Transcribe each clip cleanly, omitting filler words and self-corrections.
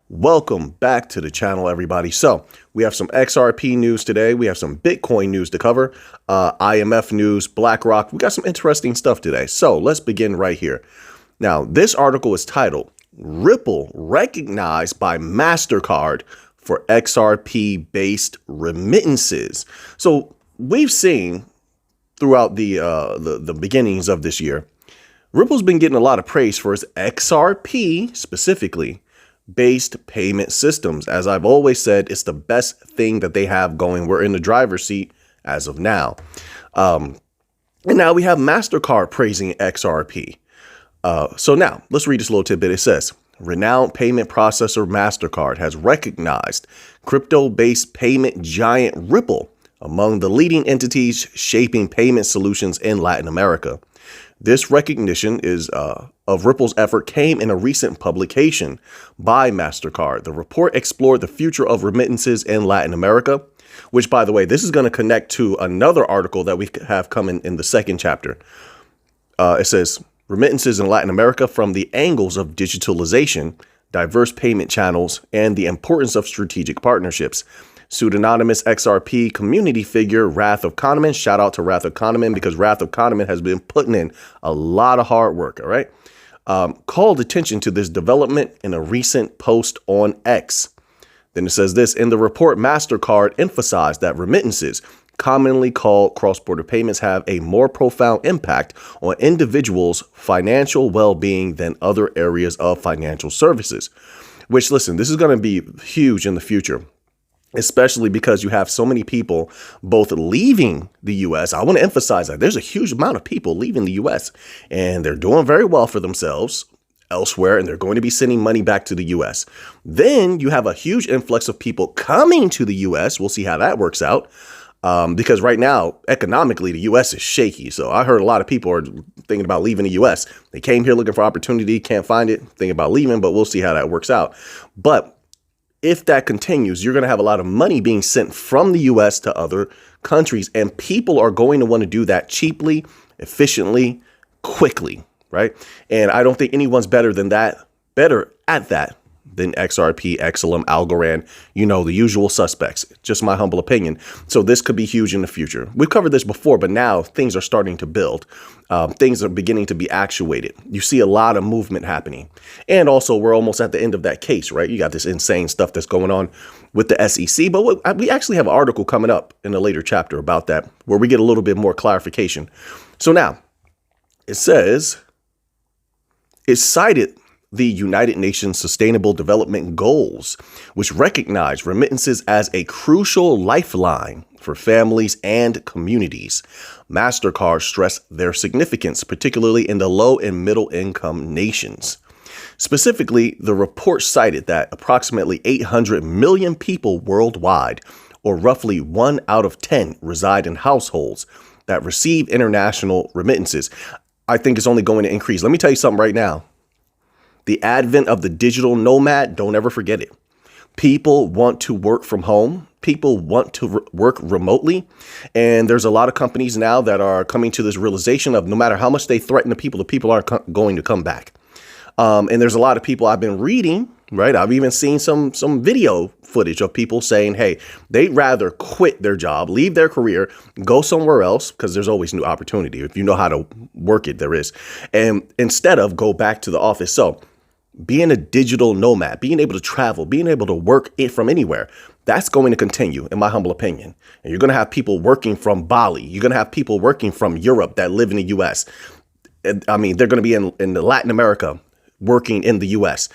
Welcome back to the channel, everybody. So we have some XRP news today. We have some Bitcoin news to cover, IMF news, BlackRock. We got some interesting stuff today. So let's begin right here. Now, this article is titled Ripple Recognized by MasterCard for XRP-based remittances. So we've seen throughout the beginnings of this year, Ripple's been getting a lot of praise for its XRP specifically based payment systems. As I've always said, it's the best thing that they have going. We're in the driver's seat as of now. And now we have MasterCard praising XRP. So now let's read this little tidbit. It says, renowned payment processor MasterCard has recognized crypto-based payment giant Ripple among the leading entities shaping payment solutions in Latin America. This recognition of Ripple's effort came in a recent publication by MasterCard. The report explored the future of remittances in Latin America, which, by the way, this is going to connect to another article that we have coming in the second chapter. It says, remittances in Latin America from the angles of digitalization, diverse payment channels, and the importance of strategic partnerships. Pseudonymous XRP community figure Wrath of Kahneman. Shout out to Wrath of Kahneman, because Wrath of Kahneman has been putting in a lot of hard work. All right. Called attention to this development in a recent post on X. Then it says this: in the report, MasterCard emphasized that remittances, commonly called cross-border payments, have a more profound impact on individuals' financial well-being than other areas of financial services. Which, listen, this is going to be huge in the future, especially because you have so many people both leaving the U.S. I want to emphasize that there's a huge amount of people leaving the U.S. and they're doing very well for themselves elsewhere, and they're going to be sending money back to the U.S. Then you have a huge influx of people coming to the U.S. We'll see how that works out, because right now, economically, the U.S. is shaky. So I heard a lot of people are thinking about leaving the U.S. They came here looking for opportunity, can't find it, thinking about leaving, but we'll see how that works out. But if that continues, you're going to have a lot of money being sent from the U.S. to other countries, and people are going to want to do that cheaply, efficiently, quickly, right? And I don't think anyone's better at that than XRP, XLM, Algorand, the usual suspects. Just my humble opinion. So this could be huge in the future. We've covered this before, but now things are starting to build. Things are beginning to be actuated. You see a lot of movement happening. And also, we're almost at the end of that case, right? You got this insane stuff that's going on with the SEC. But we actually have an article coming up in a later chapter about that, where we get a little bit more clarification. So now, it says, it cited the United Nations Sustainable Development Goals, which recognize remittances as a crucial lifeline for families and communities. MasterCard stressed their significance, particularly in the low and middle income nations. Specifically, the report cited that approximately 800 million people worldwide, or roughly 1 out of 10, reside in households that receive international remittances. I think it's only going to increase. Let me tell you something right now. The advent of the digital nomad, don't ever forget it. People want to work from home. People want to work remotely. And there's a lot of companies now that are coming to this realization of no matter how much they threaten the people are going to come back. And there's a lot of people I've been reading, right? I've even seen some video footage of people saying, hey, they'd rather quit their job, leave their career, go somewhere else, because there's always new opportunity. If you know how to work it, there is. And instead of go back to the office. So being a digital nomad, being able to travel, being able to work it from anywhere, that's going to continue, in my humble opinion. And you're going to have people working from Bali. You're going to have people working from Europe that live in the U.S. I mean, they're going to be in Latin America working in the U.S.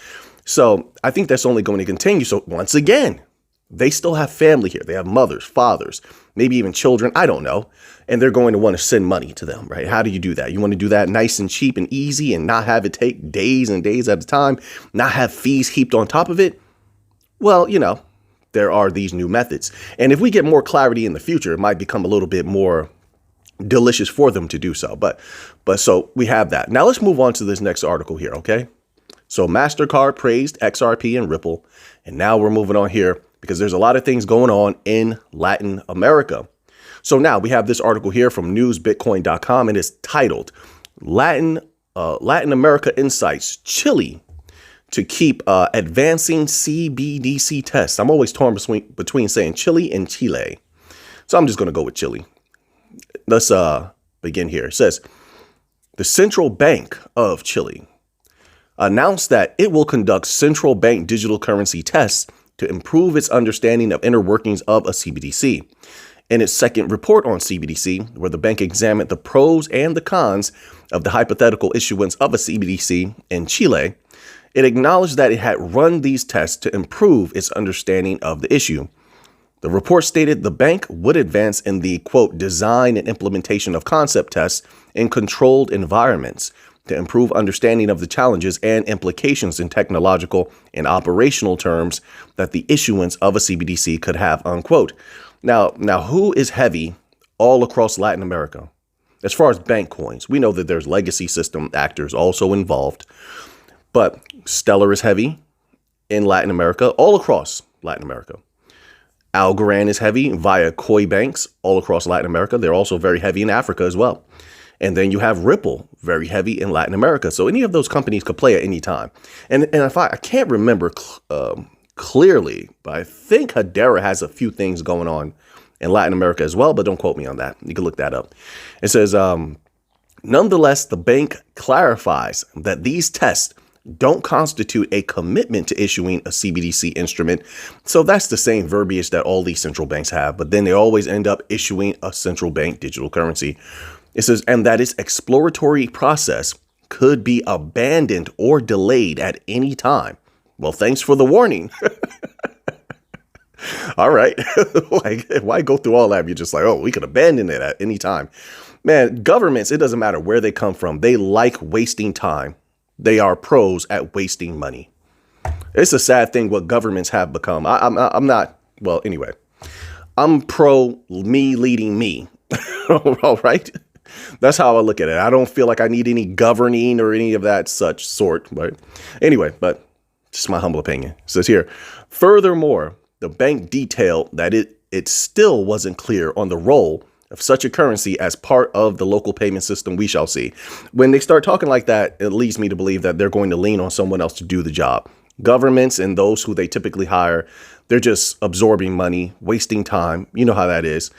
So I think that's only going to continue. So once again, they still have family here. They have mothers, fathers, maybe even children. I don't know. And they're going to want to send money to them, right? How do you do that? You want to do that nice and cheap and easy and not have it take days and days at a time, not have fees heaped on top of it? Well, there are these new methods. And if we get more clarity in the future, it might become a little bit more delicious for them to do so. But so we have that. Now let's move on to this next article here, okay? So MasterCard praised XRP and Ripple. And now we're moving on here because there's a lot of things going on in Latin America. So now we have this article here from newsbitcoin.com, and it's titled Latin America Insights. Chile to keep advancing CBDC tests. I'm always torn between saying Chile and Chile. So I'm just going to go with Chile. Let's begin here. It says, the Central Bank of Chile announced that it will conduct central bank digital currency tests to improve its understanding of inner workings of a CBDC. In its second report on CBDC, where the bank examined the pros and the cons of the hypothetical issuance of a CBDC in Chile, it acknowledged that it had run these tests to improve its understanding of the issue. The report stated the bank would advance in the, quote, design and implementation of concept tests in controlled environments to improve understanding of the challenges and implications in technological and operational terms that the issuance of a CBDC could have, unquote. Now, who is heavy all across Latin America? As far as bank coins, we know that there's legacy system actors also involved, but Stellar is heavy in Latin America, all across Latin America. Algorand is heavy via Koi banks all across Latin America. They're also very heavy in Africa as well. And then you have Ripple, very heavy in Latin America. So any of those companies could play at any time. And if I can't remember clearly, but I think Hedera has a few things going on in Latin America as well, but don't quote me on that. You can look that up. It says, nonetheless, the bank clarifies that these tests don't constitute a commitment to issuing a CBDC instrument. So that's the same verbiage that all these central banks have, but then they always end up issuing a central bank digital currency. It says, and that its exploratory process could be abandoned or delayed at any time. Well, thanks for the warning. All right. Why go through all that? You're just like, oh, we could abandon it at any time. Man, governments, it doesn't matter where they come from. They like wasting time. They are pros at wasting money. It's a sad thing what governments have become. I'm not. Well, anyway, I'm pro me leading me. All right. That's how I look at it. I don't feel like I need any governing or any of that such sort. But anyway, but just my humble opinion. It says here, furthermore, the bank detailed that it still wasn't clear on the role of such a currency as part of the local payment system. We shall see. When they start talking like that, it leads me to believe that they're going to lean on someone else to do the job. Governments and those who they typically hire, they're just absorbing money, wasting time. You know how that is.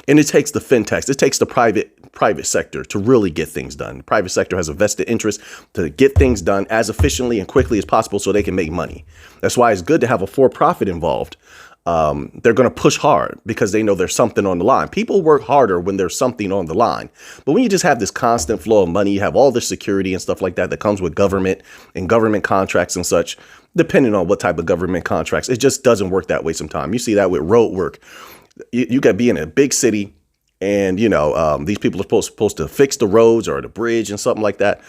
And it takes the fintechs, it takes the private sector to really get things done. The private sector has a vested interest to get things done as efficiently and quickly as possible so they can make money. That's why it's good to have a for-profit involved. They're going to push hard because they know there's something on the line. People work harder when there's something on the line. But when you just have this constant flow of money, you have all the security and stuff like that that comes with government and government contracts and such, depending on what type of government contracts, it just doesn't work that way sometimes. You see that with road work. You got to be in a big city and, you know, these people are supposed to fix the roads or the bridge and something like that.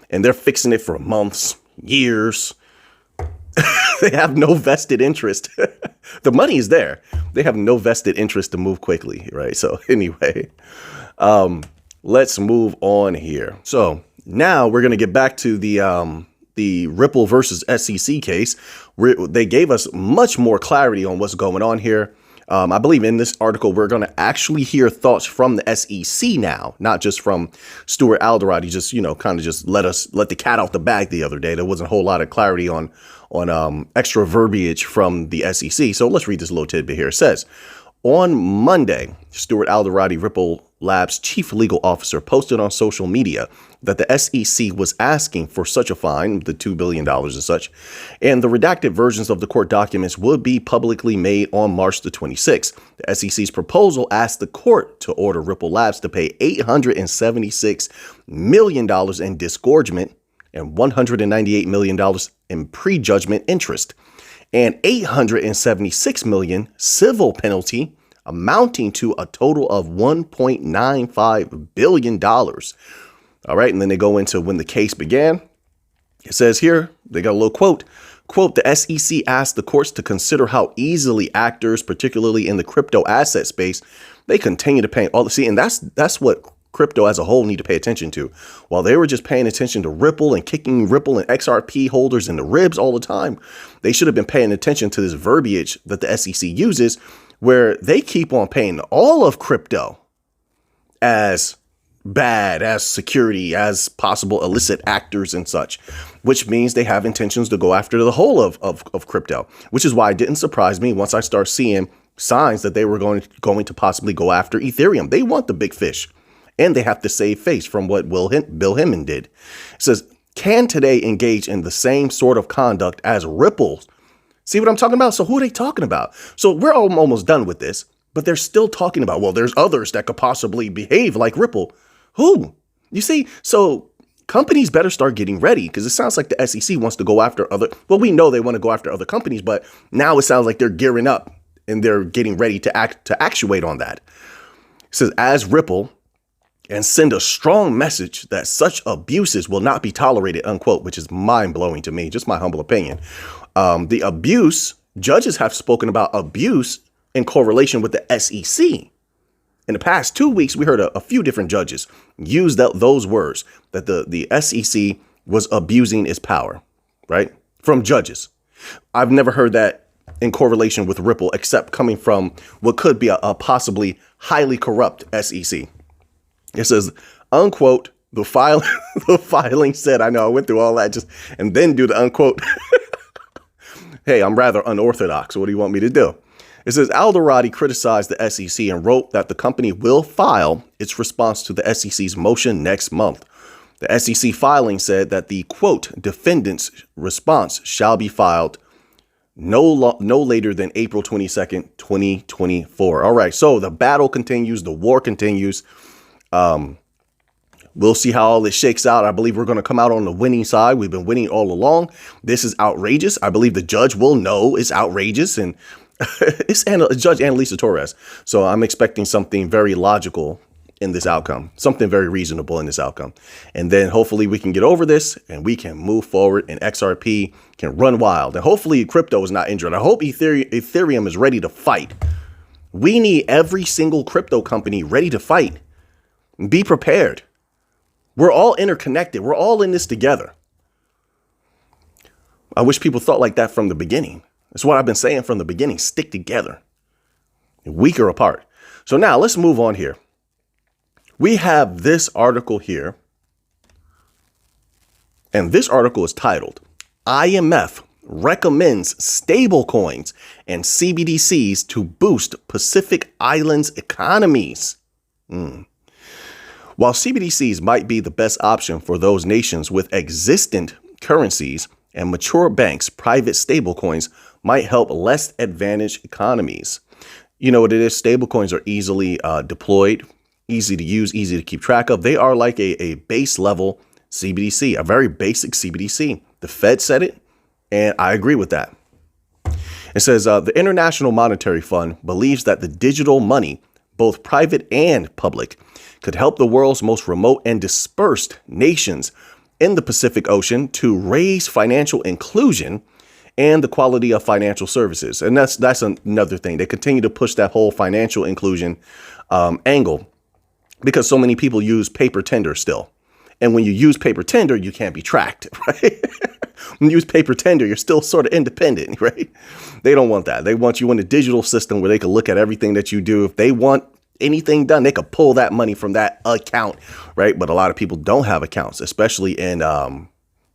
And they're fixing it for months, years. They have no vested interest. The money is there. They have no vested interest to move quickly. Right. So anyway, let's move on here. So now we're going to get back to the Ripple versus SEC case, where they gave us much more clarity on what's going on here. I believe in this article, we're going to actually hear thoughts from the SEC now, not just from Stuart Alderott. He just, kind of just let the cat out the bag the other day. There wasn't a whole lot of clarity on extra verbiage from the SEC. So let's read this little tidbit here. It says, on Monday, Stuart Alderott, Ripple Labs chief legal officer, posted on social media that the SEC was asking for such a fine, the $2 billion and such, and the redacted versions of the court documents would be publicly made on March the 26th. The SEC's proposal asked the court to order Ripple Labs to pay $876 million in disgorgement and $198 million in prejudgment interest, and $876 million civil penalty, amounting to a total of $1.95 billion. All right. And then they go into when the case began. It says here, they got a little quote, the SEC asked the courts to consider how easily actors, particularly in the crypto asset space, they continue to pay all the see. And that's what crypto as a whole need to pay attention to. While they were just paying attention to Ripple and kicking Ripple and XRP holders in the ribs all the time, they should have been paying attention to this verbiage that the SEC uses, where they keep on paying all of crypto as bad as security, as possible illicit actors and such, which means they have intentions to go after the whole of crypto, which is why it didn't surprise me once I start seeing signs that they were going to possibly go after Ethereum. They want the big fish, and they have to save face from what Bill Hemmon did. It says, can today engage in the same sort of conduct as Ripple? See what I'm talking about? So who are they talking about? So we're almost done with this, but they're still talking about, well, there's others that could possibly behave like Ripple. Who? You see, so companies better start getting ready, because it sounds like the SEC wants to go after other, well, we know they want to go after other companies, but now it sounds like they're gearing up and they're getting ready to actuate on that. It says, as Ripple, and send a strong message that such abuses will not be tolerated, unquote, which is mind blowing to me, just my humble opinion. The abuse, judges have spoken about abuse in correlation with the SEC. In the past 2 weeks, we heard a few different judges use those words, that the SEC was abusing its power, right? From judges. I've never heard that in correlation with Ripple, except coming from what could be a possibly highly corrupt SEC. It says, unquote, the filing said, I know I went through all that and then do the unquote. Hey, I'm rather unorthodox. What do you want me to do? It says Alderati criticized the SEC and wrote that the company will file its response to the SEC's motion next month. The SEC filing said that the, quote, defendant's response shall be filed no later than April 22nd, 2024. All right. So the battle continues. The war continues. We'll see how all this shakes out. I believe we're going to come out on the winning side. We've been winning all along. This is outrageous. I believe the judge will know it's outrageous, and it's Judge Annalisa Torres. So I'm expecting something very logical in this outcome, something very reasonable in this outcome. And then hopefully we can get over this and we can move forward, and XRP can run wild. And hopefully crypto is not injured. I hope Ethereum is ready to fight. We need every single crypto company ready to fight. Be prepared. We're all interconnected. We're all in this together. I wish people thought like that from the beginning. That's what I've been saying from the beginning. Stick together. Weaker apart. So now let's move on here. We have this article here. And this article is titled, IMF recommends stablecoins and CBDCs to boost Pacific Islands economies. While CBDCs might be the best option for those nations with existent currencies and mature banks, private stablecoins might help less advantaged economies. You know what it is? Stablecoins are easily deployed, easy to use, easy to keep track of. They are like a base level CBDC, a very basic CBDC. The Fed said it, and I agree with that. It says the International Monetary Fund believes that the digital money, both private and public, could help the world's most remote and dispersed nations in the Pacific Ocean to raise financial inclusion and the quality of financial services. And that's another thing. They continue to push that whole financial inclusion angle because so many people use paper tender still. And when you use paper tender, you can't be tracked, right? When you use paper tender, you're still sort of independent, right? They don't want that. They want you in a digital system where they can look at everything that you do. If they want anything done, they could pull that money from that account, right? But a lot of people don't have accounts, especially in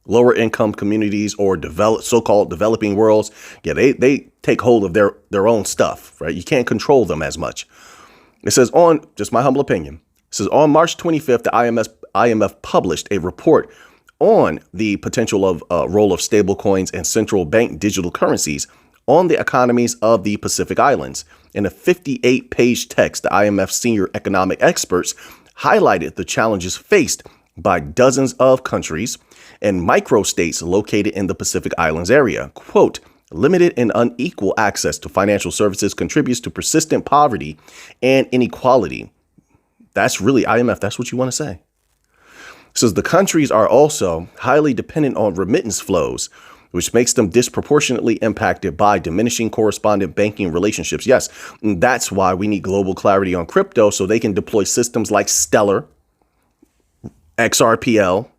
lower income communities or so-called developing worlds. Yeah, they take hold of their own stuff, right? You can't control them as much. It says on, just my humble opinion, it says on March 25th, the IMF published a report on the potential of role of stablecoins and central bank digital currencies on the economies of the Pacific Islands. In a 58-page text, the IMF senior economic experts highlighted the challenges faced by dozens of countries and microstates located in the Pacific Islands area. Quote, limited and unequal access to financial services contributes to persistent poverty and inequality. That's really IMF. That's what you want to say. It says the countries are also highly dependent on remittance flows, which makes them disproportionately impacted by diminishing correspondent banking relationships. Yes, that's why we need global clarity on crypto so they can deploy systems like Stellar, XRPL,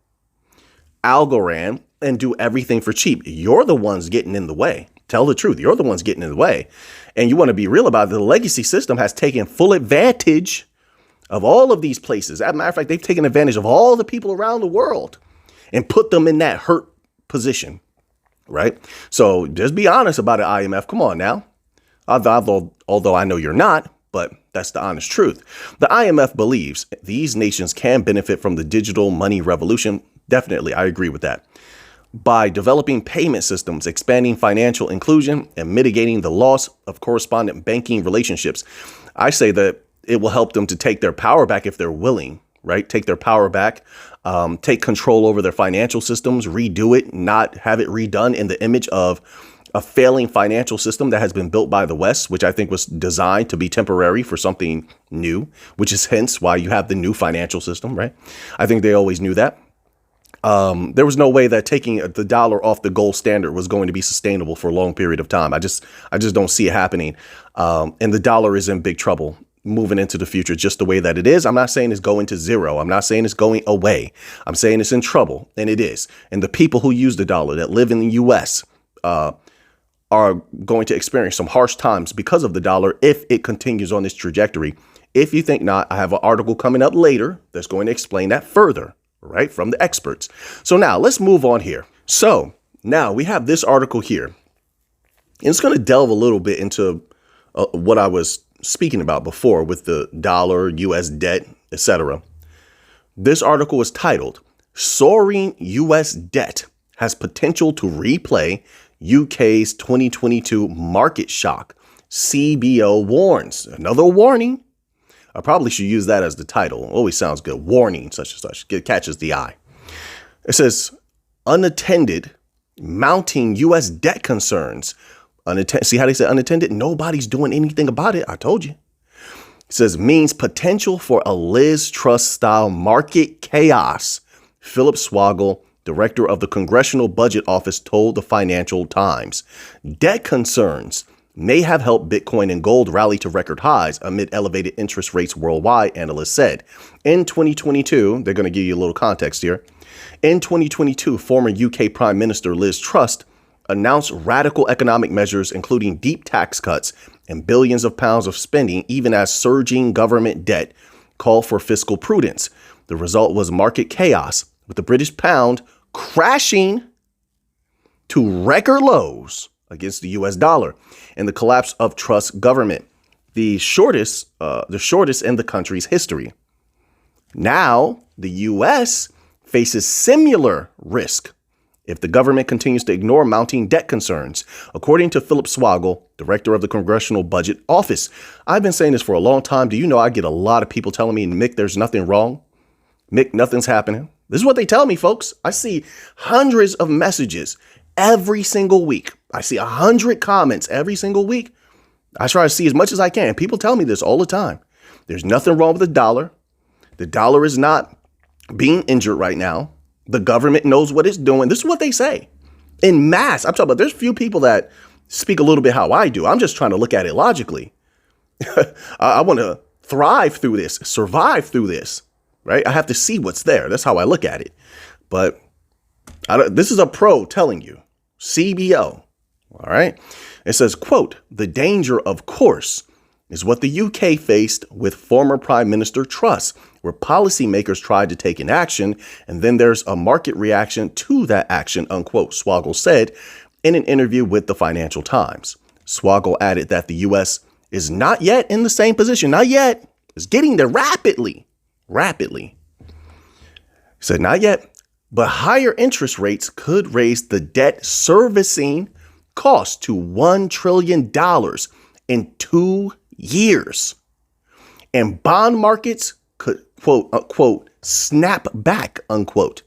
Algorand, and do everything for cheap. You're the ones getting in the way. Tell the truth. You're the ones getting in the way. And you want to be real about it. The legacy system has taken full advantage of all of these places. As a matter of fact, they've taken advantage of all the people around the world and put them in that hurt position, right? So just be honest about it, IMF. Come on now. Although I know you're not, but that's the honest truth. The IMF believes these nations can benefit from the digital money revolution. Definitely, I agree with that. By developing payment systems, expanding financial inclusion, and mitigating the loss of correspondent banking relationships, I say that it will help them to take their power back if they're willing, right? Take their power back, take control over their financial systems, redo it, not have it redone in the image of a failing financial system that has been built by the West, which I think was designed to be temporary for something new, which is hence why you have the new financial system, right? I think they always knew that. There was no way that taking the dollar off the gold standard was going to be sustainable for a long period of time. I just don't see it happening. And the dollar is in big trouble moving into the future, just the way that it is. I'm not saying it's going to zero. I'm not saying it's going away. I'm saying it's in trouble, and it is. And the people who use the dollar that live in the U.S., are going to experience some harsh times because of the dollar if it continues on this trajectory. If you think not, I have an article coming up later that's going to explain that further, right, from the experts. So now let's move on here. So now we have this article here. And it's going to delve a little bit into what I was speaking about before with the dollar, U.S. debt, etc. This article is titled, "Soaring U.S. Debt Has Potential to Replay UK's 2022 Market Shock. CBO Warns." Another warning. I probably should use that as the title. Always sounds good. Warning, such and such. It catches the eye. It says, unattended, mounting U.S. debt concerns. See how they say unattended? Nobody's doing anything about it. I told you. It says, means potential for a Liz Truss style market chaos. Philip Swagel, director of the Congressional Budget Office, told the Financial Times. Debt concerns may have helped Bitcoin and gold rally to record highs amid elevated interest rates worldwide, analysts said. In 2022, they're going to give you a little context here. In 2022, former UK Prime Minister Liz Truss announced radical economic measures, including deep tax cuts and billions of pounds of spending, even as surging government debt called for fiscal prudence. The result was market chaos, with the British pound crashing to record lows against the U.S. dollar and the collapse of Truss government, the shortest in the country's history. Now, the U.S. faces similar risk if the government continues to ignore mounting debt concerns, according to Philip Swagel, director of the Congressional Budget Office. I've been saying this for a long time. Do you know I get a lot of people telling me, Mick, there's nothing wrong. Mick, nothing's happening. This is what they tell me, folks. I see hundreds of messages every single week. I see 100 comments every single week. I try to see as much as I can. People tell me this all the time. There's nothing wrong with the dollar. The dollar is not being injured right now. The government knows what it's doing. This is what they say in mass. I'm talking about there's few people that speak a little bit how I do. I'm just trying to look at it logically. I want to thrive through this, survive through this. Right? I have to see what's there. That's how I look at it. But this is a pro telling you. CBO. All right. It says, quote, the danger, of course, is what the UK faced with former Prime Minister Truss, where policymakers tried to take an action, and then there's a market reaction to that action, unquote, Swagel said in an interview with the Financial Times. Swagel added that the U.S. is not yet in the same position. Not yet. It's getting there rapidly. He said, not yet, but higher interest rates could raise the debt servicing cost to $1 trillion in 2 years. And bond markets could, quote, unquote, snap back, unquote.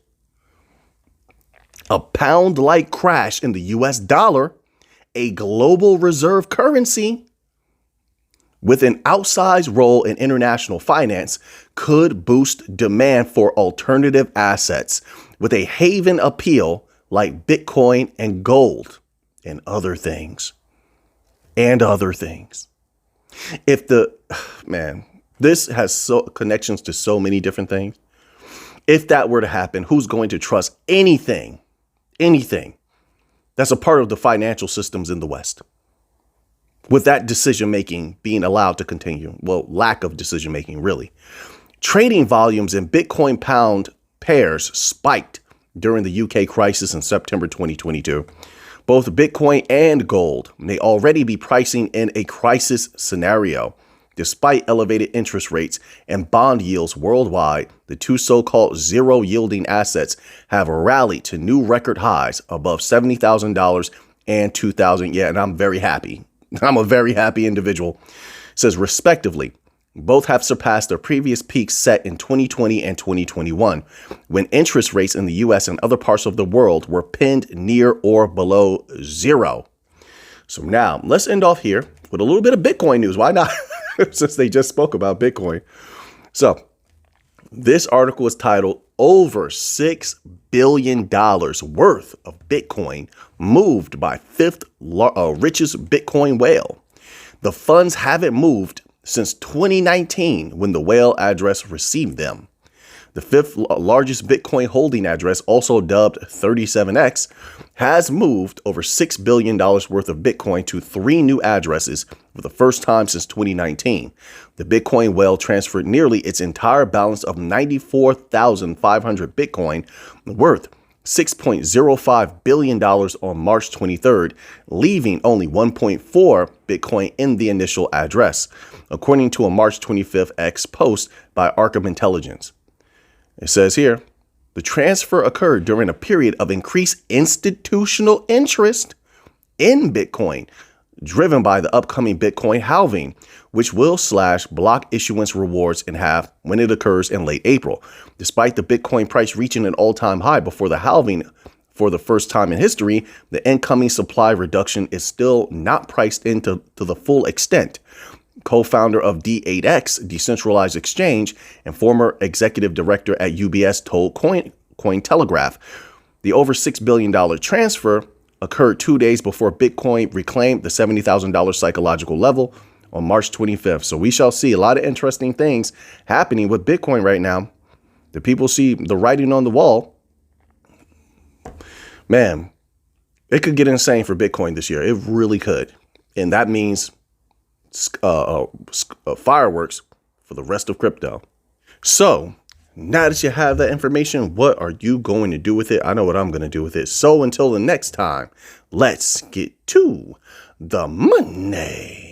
A pound-like crash in the U.S. dollar, a global reserve currency with an outsized role in international finance, could boost demand for alternative assets with a haven appeal like Bitcoin and gold and other things. If this has connections to so many different things. If that were to happen, who's going to trust anything that's a part of the financial systems in the West? With that decision making being allowed to continue. Well, lack of decision making, really. Trading volumes in Bitcoin pound pairs spiked during the UK crisis in September 2022. Both Bitcoin and gold may already be pricing in a crisis scenario. Despite elevated interest rates and bond yields worldwide, the two so-called zero-yielding assets have rallied to new record highs above $70,000 and $2,000. Yeah, and I'm very happy. I'm a very happy individual. It says, respectively, both have surpassed their previous peaks set in 2020 and 2021, when interest rates in the U.S. and other parts of the world were pinned near or below zero. So now let's end off here with a little bit of Bitcoin news. Why not? Since they just spoke about Bitcoin. So this article is titled "Over $6 billion worth of Bitcoin moved by fifth richest Bitcoin whale." The funds haven't moved since 2019 when the whale address received them. The fifth largest Bitcoin holding address, also dubbed 37X, has moved over $6 billion worth of Bitcoin to 3 new addresses for the first time since 2019. The Bitcoin whale transferred nearly its entire balance of 94,500 Bitcoin worth $6.05 billion on March 23rd, leaving only 1.4 Bitcoin in the initial address, according to a March 25th X post by Arkham Intelligence. It says here, the transfer occurred during a period of increased institutional interest in Bitcoin, driven by the upcoming Bitcoin halving, which will slash block issuance rewards in half when it occurs in late April. Despite the Bitcoin price reaching an all-time high before the halving for the first time in history, the incoming supply reduction is still not priced into the full extent. Co-founder of D8X, Decentralized Exchange, and former executive director at UBS told Cointelegraph. The over $6 billion transfer occurred 2 days before Bitcoin reclaimed the $70,000 psychological level on March 25th. So we shall see a lot of interesting things happening with Bitcoin right now. The people see the writing on the wall. Man, it could get insane for Bitcoin this year. It really could. And that means fireworks for the rest of crypto. So now that you have that information, what are you going to do with it? I know what I'm going to do with it. So until the next time, let's get to the money.